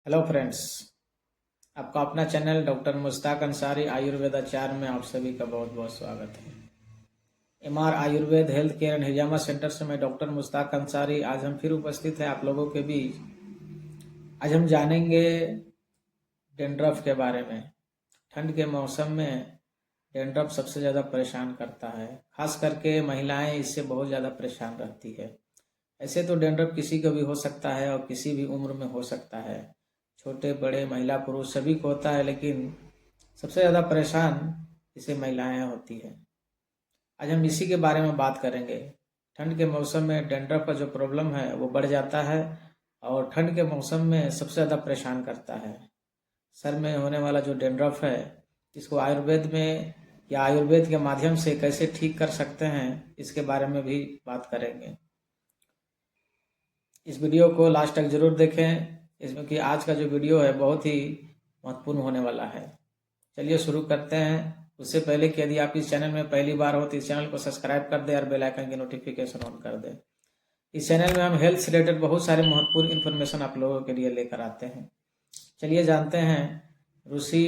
Hello friends, आपका अपना channel doctor Mushtaq Ansari आयुर्वेदाचार्य में आप सभी का बहुत बहुत स्वागत है। MR Ayurveda health care and hijama centre से मैं डॉक्टर मुश्ताक अंसारी आज हम फिर उपस्थित हैं आप लोगों के बीच। आज हम जानेंगे डेंड्रफ के बारे में। ठंड के मौसम में डेंड्रफ सबसे ज़्यादा परेशान करता है, खास करके महिलाएं इससे बहुत ज़्यादा परेशान रहती है। ऐसे तो डेंड्रफ किसी को भी हो सकता है और किसी भी उम्र में हो सकता है, छोटे बड़े महिला पुरुष सभी को होता है, लेकिन सबसे ज़्यादा परेशान इसे महिलाएं होती है। आज हम इसी के बारे में बात करेंगे। ठंड के मौसम में डेंड्रफ का जो प्रॉब्लम है वो बढ़ जाता है और ठंड के मौसम में सबसे ज़्यादा परेशान करता है। सर में होने वाला जो डेंड्रफ है, इसको आयुर्वेद में या आयुर्वेद के माध्यम से कैसे ठीक कर सकते हैं, इसके बारे में भी बात करेंगे। इस वीडियो को लास्ट तक जरूर देखें, इसमें कि आज का जो वीडियो है बहुत ही महत्वपूर्ण होने वाला है। चलिए शुरू करते हैं। उससे पहले कि यदि आप इस चैनल में पहली बार हो तो इस चैनल को सब्सक्राइब कर दें और बेल आइकन की नोटिफिकेशन ऑन कर दें। इस चैनल में हम हेल्थ से रिलेटेड बहुत सारे महत्वपूर्ण इन्फॉर्मेशन आप लोगों के लिए लेकर आते हैं। चलिए जानते हैं रुसी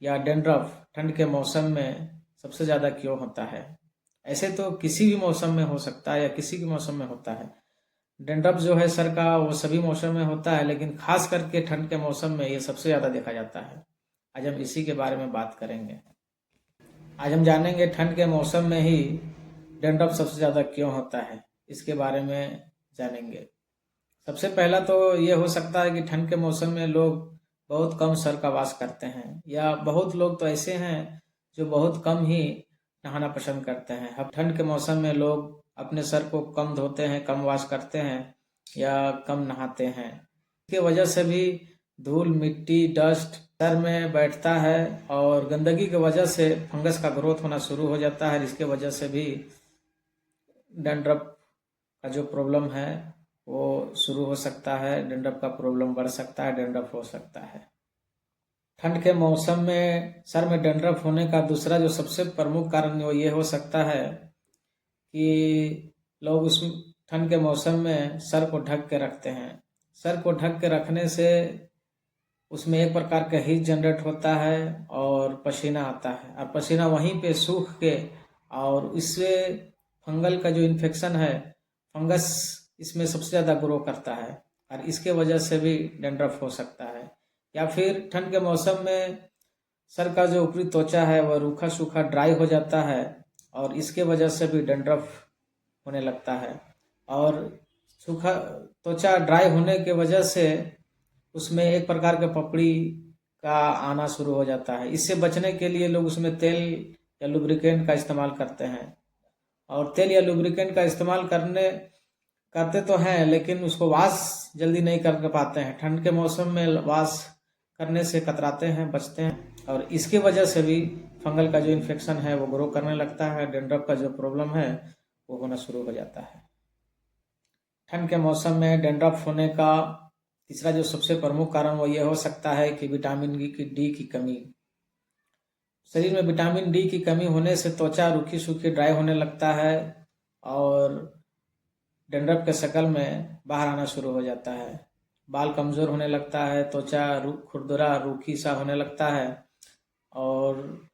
या डेंड्रफ ठंड के मौसम में सबसे ज़्यादा क्यों होता है। ऐसे तो किसी भी मौसम में हो सकता है या किसी भी मौसम में होता है। डेंड्रफ जो है सर का, वो सभी मौसम में होता है, लेकिन खास करके ठंड के मौसम में ये सबसे ज़्यादा देखा जाता है। आज हम इसी के बारे में बात करेंगे। आज हम जानेंगे ठंड के मौसम में ही डेंड्रफ सबसे ज़्यादा क्यों होता है, इसके बारे में जानेंगे। सबसे पहला तो ये हो सकता है कि ठंड के मौसम में लोग बहुत कम सर का वाश करते हैं, या बहुत लोग तो ऐसे हैं जो बहुत कम ही नहाना पसंद करते हैं। अब ठंड के मौसम में लोग अपने सर को कम धोते हैं, कम वॉश करते हैं या कम नहाते हैं। इसके वजह से भी धूल मिट्टी डस्ट सर में बैठता है और गंदगी की वजह से फंगस का ग्रोथ होना शुरू हो जाता है। इसके वजह से भी डेंड्रफ का जो प्रॉब्लम है वो शुरू हो सकता है, डेंड्रफ का प्रॉब्लम बढ़ सकता है, डेंड्रफ हो सकता है। ठंड के मौसम में सर में डेंड्रफ होने का दूसरा जो सबसे प्रमुख कारण वो ये हो सकता है कि लोग उस ठंड के मौसम में सर को ढक के रखते हैं। सर को ढक के रखने से उसमें एक प्रकार का हीट जनरेट होता है और पसीना आता है, और पसीना वहीं पे सूख के, और इससे फंगल का जो इन्फेक्शन है, फंगस इसमें सबसे ज़्यादा ग्रो करता है और इसके वजह से भी डेंड्रफ हो सकता है। या फिर ठंड के मौसम में सर का जो ऊपरी त्वचा है वह रूखा सूखा ड्राई हो जाता है और इसके वजह से भी डेंड्रफ होने लगता है। और सूखा त्वचा ड्राई होने के वजह से उसमें एक प्रकार के पपड़ी का आना शुरू हो जाता है। इससे बचने के लिए लोग उसमें तेल या लुब्रिकेंट का इस्तेमाल करते हैं, और तेल या लुब्रिकेंट का इस्तेमाल करते तो हैं, लेकिन उसको वॉश जल्दी नहीं कर पाते हैं। ठंड के मौसम में वॉश करने से कतराते हैं, बचते हैं, और इसकी वजह से भी फंगल का जो इन्फेक्शन है वो ग्रो करने लगता है। डेंड्रफ का जो प्रॉब्लम है वो होना शुरू हो जाता है। ठंड के मौसम में डेंड्रफ होने का तीसरा जो सबसे प्रमुख कारण वो ये हो सकता है कि विटामिन डी की कमी। शरीर में विटामिन डी की कमी होने से त्वचा रूखी सूखी ड्राई होने लगता है और डेंड्रफ के शक्ल में बाहर आना शुरू हो जाता है। बाल कमज़ोर होने लगता है, त्वचा खुरदुरा रूखी सा होने लगता है और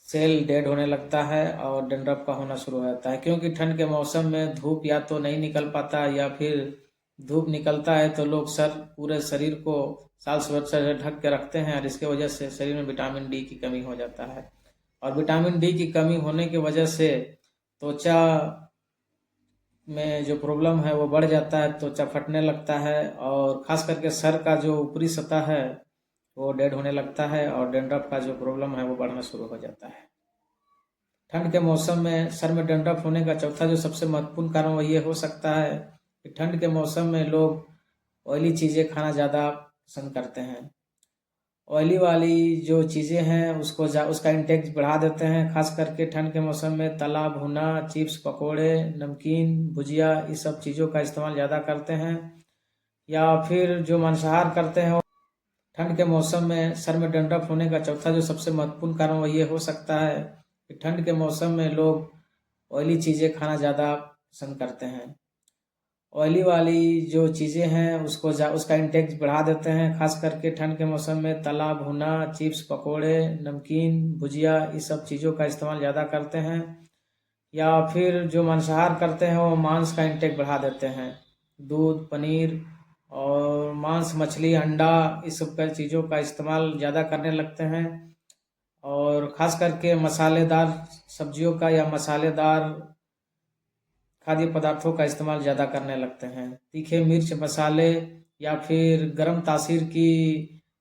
सेल डेड होने लगता है और डेंड्रफ का होना शुरू हो जाता है। क्योंकि ठंड के मौसम में धूप या तो नहीं निकल पाता, या फिर धूप निकलता है तो लोग पूरे शरीर को साल से ढक के रखते हैं और इसके वजह से शरीर में विटामिन डी की कमी हो जाता है। और विटामिन डी की कमी होने की वजह से त्वचा में जो प्रॉब्लम है वो बढ़ जाता है, त्वचा फटने लगता है और खास करके सर का जो ऊपरी सतह है वो डेड होने लगता है और डेंड्रफ का जो प्रॉब्लम है वो बढ़ना शुरू हो जाता है। ठंड के मौसम में सर में डेंड्रफ होने का चौथा जो सबसे महत्वपूर्ण कारण वो ये हो सकता है कि ठंड के मौसम में लोग ऑयली चीज़ें खाना ज़्यादा पसंद करते हैं। ऑयली वाली जो चीज़ें हैं उसका इंटेक बढ़ा देते हैं। खास करके ठंड के मौसम में तला भुना, चिप्स पकोड़े, नमकीन, भुजिया, इस सब चीज़ों का इस्तेमाल ज़्यादा करते हैं। या फिर जो मांसाहार करते हैं। ठंड के मौसम में सर में डेंड्रफ होने का चौथा जो सबसे महत्वपूर्ण कारण वो ये हो सकता है कि ठंड के मौसम में लोग ऑयली चीज़ें खाना ज़्यादा पसंद करते हैं। ऑयली वाली जो चीज़ें हैं उसका इंटेक बढ़ा देते हैं। खास करके ठंड के मौसम में तला भुना, चिप्स, पकोड़े, नमकीन, भुजिया, इस सब चीज़ों का इस्तेमाल ज़्यादा करते हैं। या फिर जो मांसाहार करते हैं वो मांस का इंटेक बढ़ा देते हैं। दूध, पनीर और मांस, मछली, अंडा, इस सब का चीज़ों का इस्तेमाल ज़्यादा करने लगते हैं। और ख़ास करके मसालेदार सब्जियों का या मसालेदार खाद्य पदार्थों का इस्तेमाल ज़्यादा करने लगते हैं। तीखे मिर्च मसाले या फिर गर्म तासीर की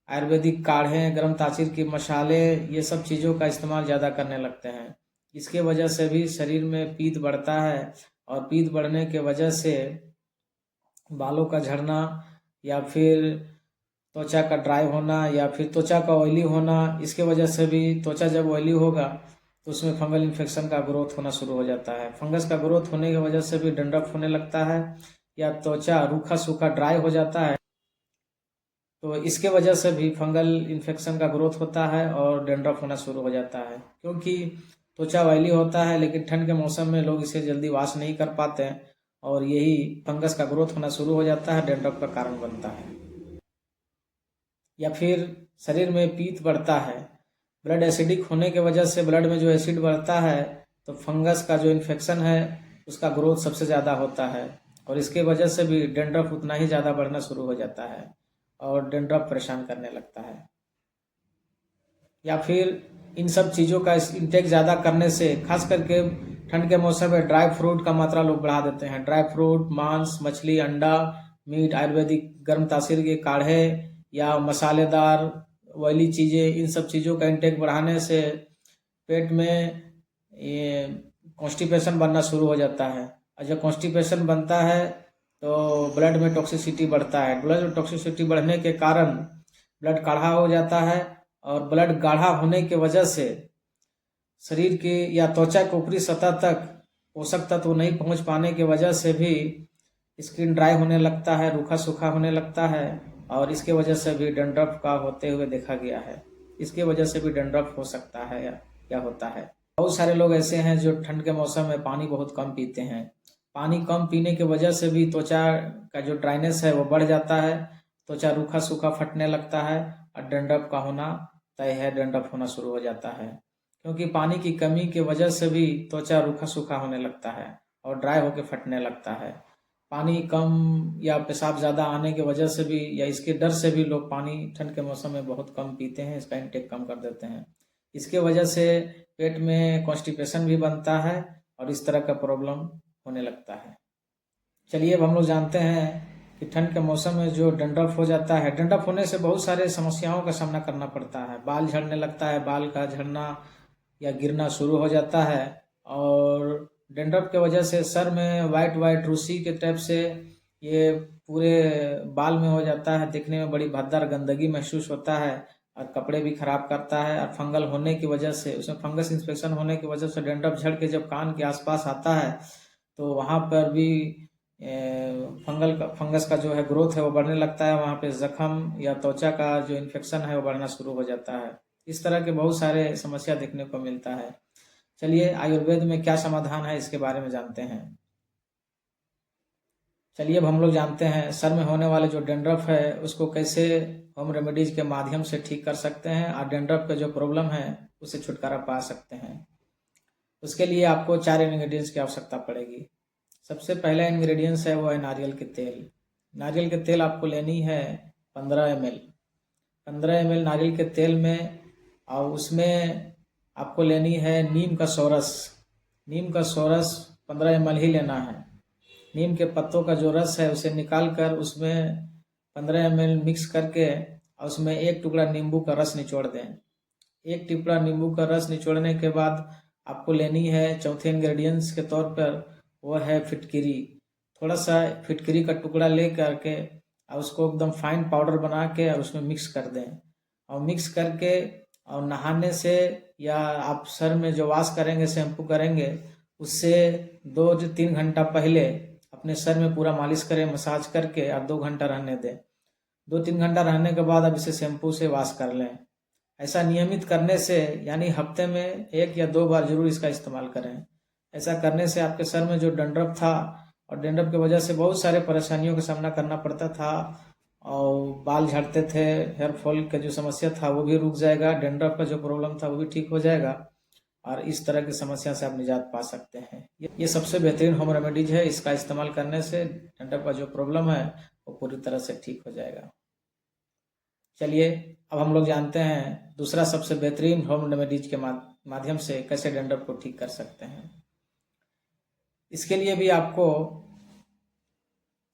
आयुर्वेदिक काढ़े, गर्म तासीर की मसाले, ये सब चीज़ों का इस्तेमाल ज़्यादा करने लगते हैं। इसके वजह से भी शरीर में पीत बढ़ता है और पीत बढ़ने के वजह से बालों का झड़ना या फिर त्वचा का ड्राई होना या फिर त्वचा का ऑयली होना, इसके वजह से भी त्वचा जब ऑयली होगा तो उसमें फंगल इन्फेक्शन का ग्रोथ होना शुरू हो जाता है। फंगस का ग्रोथ होने की वजह से भी डंड्रफ होने लगता है या त्वचा रूखा सूखा ड्राई हो जाता है, तो इसके वजह से भी फंगल इन्फेक्शन का ग्रोथ होता है और डंड्रफ होना शुरू हो जाता है। क्योंकि त्वचा ऑयली होता है लेकिन ठंड के मौसम में लोग इसे जल्दी वॉश नहीं कर पाते हैं और यही फंगस का ग्रोथ होना शुरू हो जाता है, डंड्रफ का कारण बनता है। या फिर शरीर में पीत बढ़ता है, ब्लड एसिडिक होने के वजह से ब्लड में जो एसिड बढ़ता है तो फंगस का जो इन्फेक्शन है उसका ग्रोथ सबसे ज़्यादा होता है और इसके वजह से भी डंड्रफ उतना ही ज़्यादा बढ़ना शुरू हो जाता है और डंड्रफ परेशान करने लगता है। या फिर इन सब चीज़ों का इंटेक ज़्यादा करने से, खास करके ठंड के मौसम में ड्राई फ्रूट का मात्रा लोग बढ़ा देते हैं। ड्राई फ्रूट, मांस, मछली, अंडा, मीट, आयुर्वेदिक गर्म तासीर के काढ़े या मसालेदार ऑयली चीज़ें, इन सब चीज़ों का इंटेक बढ़ाने से पेट में ये कॉन्स्टिपेशन बनना शुरू हो जाता है और जब कॉन्स्टिपेशन बनता है तो ब्लड में टॉक्सिसिटी बढ़ता है। ब्लड में टॉक्सिसिटी बढ़ने के कारण ब्लड गाढ़ा हो जाता है और ब्लड गाढ़ा होने के वजह से शरीर की या त्वचा के ऊपरी सतह तक पोषक तत्व नहीं पहुंच पाने की वजह से भी स्किन ड्राई होने लगता है, रूखा सूखा होने लगता है और इसके वजह से भी डंड्रफ का होते हुए देखा गया है। इसके वजह से भी डंड्रफ हो सकता है या होता है। बहुत सारे लोग ऐसे हैं जो ठंड के मौसम में पानी बहुत कम पीते हैं। पानी कम पीने की वजह से भी त्वचा का जो ड्राइनेस है वो बढ़ जाता है, त्वचा रूखा सूखा फटने लगता है और डंड्रफ का होना तय है, डंड्रफ होना शुरू हो जाता है। क्योंकि पानी की कमी की वजह से भी त्वचा रूखा सूखा होने लगता है और ड्राई होकर फटने लगता है। पानी कम या पेशाब ज़्यादा आने की वजह से भी या इसके डर से भी लोग पानी ठंड के मौसम में बहुत कम पीते हैं, इसका इंटेक कम कर देते हैं। इसके वजह से पेट में कॉन्स्टिपेशन भी बनता है और इस तरह का प्रॉब्लम होने लगता है। चलिए अब हम लोग जानते हैं कि ठंड के मौसम में जो डंड्रफ हो जाता है, डंड्रफ होने से बहुत सारे समस्याओं का सामना करना पड़ता है। बाल झड़ने लगता है, बाल का झड़ना या गिरना शुरू हो जाता है और डंड्रफ के वजह से सर में वाइट रूसी के टाइप से ये पूरे बाल में हो जाता है। दिखने में बड़ी भद्दा गंदगी महसूस होता है और कपड़े भी खराब करता है और फंगल होने की वजह से, उसमें फंगस इन्फेक्शन होने की वजह से डंड्रफ झड़ के जब कान के आसपास आता है तो वहाँ पर भी फंगस का जो है ग्रोथ है वो बढ़ने लगता है। वहाँ पे जख्म या त्वचा का जो इन्फेक्शन है वो बढ़ना शुरू हो जाता है। इस तरह के बहुत सारे समस्या देखने को मिलता है। चलिए आयुर्वेद में क्या समाधान है इसके बारे में जानते हैं। चलिए अब हम लोग जानते हैं सर में होने वाले जो डंड्रफ है उसको कैसे होम रेमेडीज के माध्यम से ठीक कर सकते हैं और डंड्रफ का जो प्रॉब्लम है उससे छुटकारा पा सकते हैं। उसके लिए आपको 4 इंग्रेडिएंट्स की आवश्यकता पड़ेगी। सबसे पहला इंग्रेडिएंट्स है वो है नारियल के तेल। नारियल के तेल आपको लेनी है 15 ml। 15 ml नारियल के तेल में, और उसमें आपको लेनी है नीम का सोरस। नीम का सोरस 15 ml ही लेना है। नीम के पत्तों का जो रस है उसे निकाल कर उसमें 15 ml मिक्स करके और उसमें 1 टुकड़ा नींबू का रस निचोड़ दें। 1 टुकड़ा नींबू का रस निचोड़ने के बाद आपको लेनी है चौथे इंग्रेडिएंट्स के तौर पर वो है फिटकिरी। थोड़ा सा फिटकिरी का टुकड़ा ले करके और उसको एकदम फाइन पाउडर बना के और उसमें मिक्स कर दें और मिक्स करके और नहाने से या आप सर में जो वॉश करेंगे, शैम्पू करेंगे, उससे 2 से 3 घंटा पहले अपने सर में पूरा मालिश करें मसाज करके और 2 घंटा रहने दें। 2-3 घंटा रहने के बाद अब इसे शैम्पू से वॉश कर लें। ऐसा नियमित करने से, यानी हफ्ते में 1 या 2 बार जरूर इसका इस्तेमाल करें। ऐसा करने से आपके सर में जो डंड्रफ था और डेंड्रफ की वजह से बहुत सारे परेशानियों का सामना करना पड़ता था और बाल झड़ते थे, हेयर फॉल का जो समस्या था वो भी रुक जाएगा, डेंड्रफ का जो प्रॉब्लम था वो भी ठीक हो जाएगा और इस तरह की समस्या से आप निजात पा सकते हैं। ये सबसे बेहतरीन होम रेमेडीज है, इसका इस्तेमाल करने से डेंड्रफ का जो प्रॉब्लम है वो पूरी तरह से ठीक हो जाएगा। चलिए अब हम लोग जानते हैं दूसरा सबसे बेहतरीन होम रेमेडीज के माध्यम से कैसे डेंड्रफ को ठीक कर सकते हैं। इसके लिए भी आपको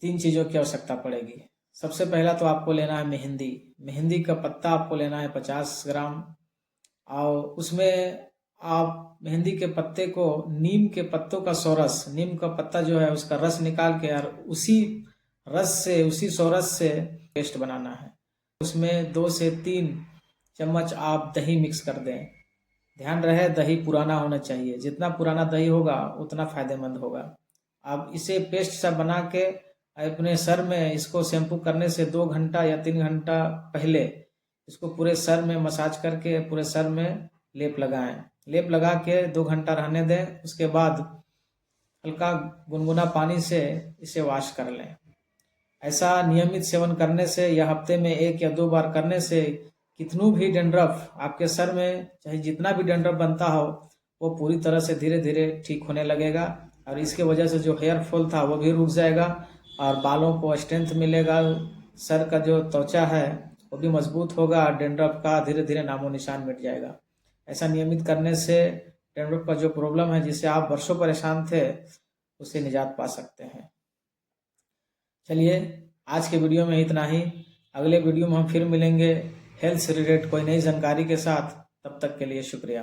3 चीज़ों की आवश्यकता पड़ेगी। सबसे पहला तो आपको लेना है मेहंदी। मेहंदी का पत्ता आपको लेना है 50 ग्राम और उसमें आप मेहंदी के पत्ते को नीम के पत्तों का सोरस, नीम का पत्ता जो है उसका रस निकाल के और उसी रस से, उसी सोरस से पेस्ट बनाना है। उसमें 2 से 3 चम्मच आप दही मिक्स कर दें। ध्यान रहे दही पुराना होना चाहिए, जितना पुराना दही होगा उतना फायदेमंद होगा। आप इसे पेस्ट सा बना के अपने सर में इसको शैम्पू करने से 2 घंटा या 3 घंटा पहले इसको पूरे सर में मसाज करके पूरे सर में लेप लगाएं। लेप लगा के 2 घंटा रहने दें, उसके बाद हल्का गुनगुना पानी से इसे वॉश कर लें। ऐसा नियमित सेवन करने से या हफ्ते में 1 या 2 बार करने से कितनों भी डेंड्रफ आपके सर में, चाहे जितना भी डेंड्रफ बनता हो, वो पूरी तरह से धीरे धीरे ठीक होने लगेगा और इसके वजह से जो हेयर फॉल था वो भी रुक जाएगा और बालों को स्ट्रेंथ मिलेगा। सर का जो त्वचा है वो भी मजबूत होगा और डेंड्रफ का धीरे धीरे नामो निशान मिट जाएगा। ऐसा नियमित करने से डेंड्रफ का जो प्रॉब्लम है जिससे आप वर्षों परेशान थे उससे निजात पा सकते हैं। चलिए आज के वीडियो में इतना ही। अगले वीडियो में हम फिर मिलेंगे हेल्थ से रिलेटेड कोई नई जानकारी के साथ। तब तक के लिए शुक्रिया।